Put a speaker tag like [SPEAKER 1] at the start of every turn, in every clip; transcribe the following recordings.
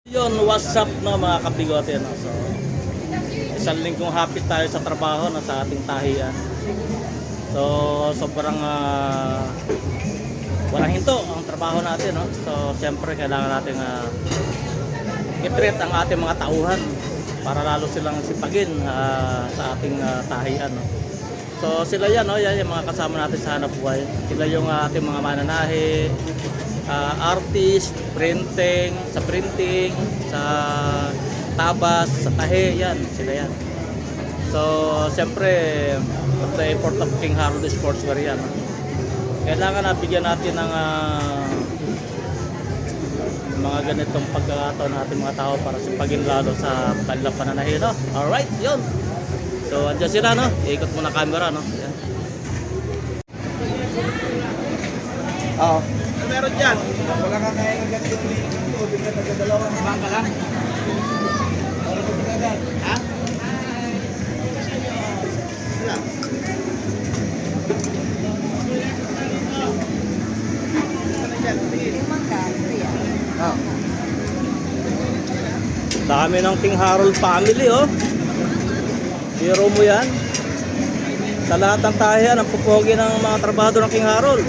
[SPEAKER 1] Yun, what's up no mga kabigote no. So, isang linggong hapit tayo sa trabaho no, sa ating tahiyan. So, sobrang walang hinto ang trabaho natin no. So, siyempre kailangan natin i-treat ang ating mga tauhan para lalo silang sipagin sa ating tahiyan no. So, sila yan no, yan yung mga kasama natin sa hanap buhay. Sila yung ating mga mananahi, artist, printing, sa tabas, sa tahe, yan, sila yan. So, siyempre, the effort of King Harold Sportswear yan. Kailangan nabigyan natin ng mga ganitong pagkakataon natin mga tao para sipagin lalo sa kanilang pananahin, no? Alright, yun. So, andyan sila, no? Iikot mo na camera, no? Yan. Oo.
[SPEAKER 2] Meron dyan. Wala kang kaya ng ganito dito. Bigla taga-dalawang bangka lang. Para po agad. Ha? Wala.
[SPEAKER 1] Oh. Dami ng King Harold family, oh. Biro mo yan. Sa lahat ng tahiyan, ang pupogi ng mga trabahador ng King Harold.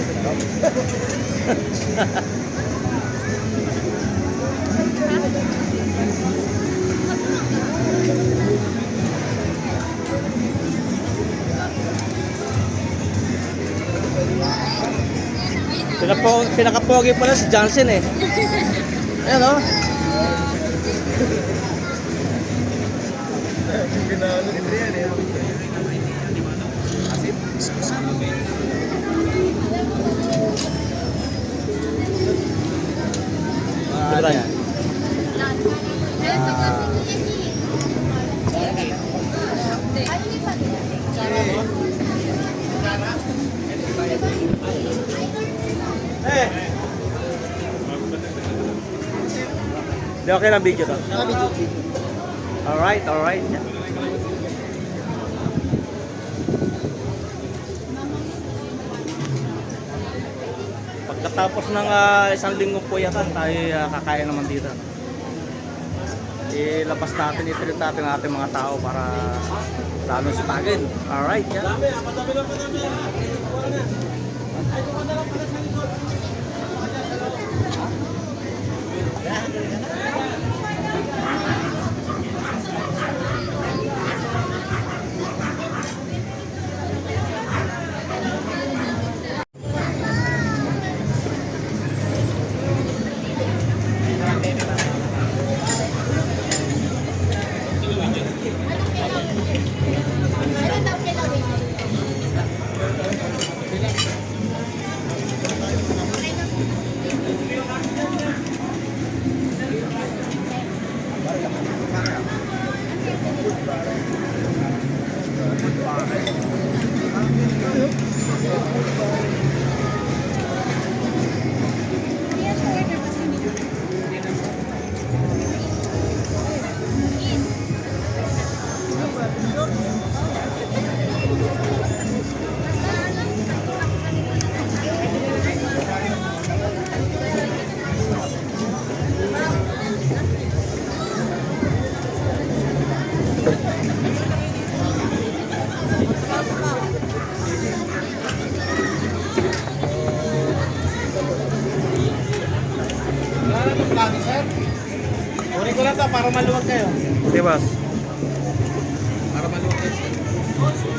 [SPEAKER 1] Pinakapogi pala si Johnson eh. Ayan o. Di okay lang video to? Alright, alright. Pagkatapos ng isang linggo po yata, tayo kakain naman dito. Ilabas natin, i-treat natin ang ating mga tao para lalo sipagin. Alright, yan.
[SPEAKER 2] Uri ko lang to para maluwag kayo.
[SPEAKER 1] Okay, boss.
[SPEAKER 2] Para maluwag kayo.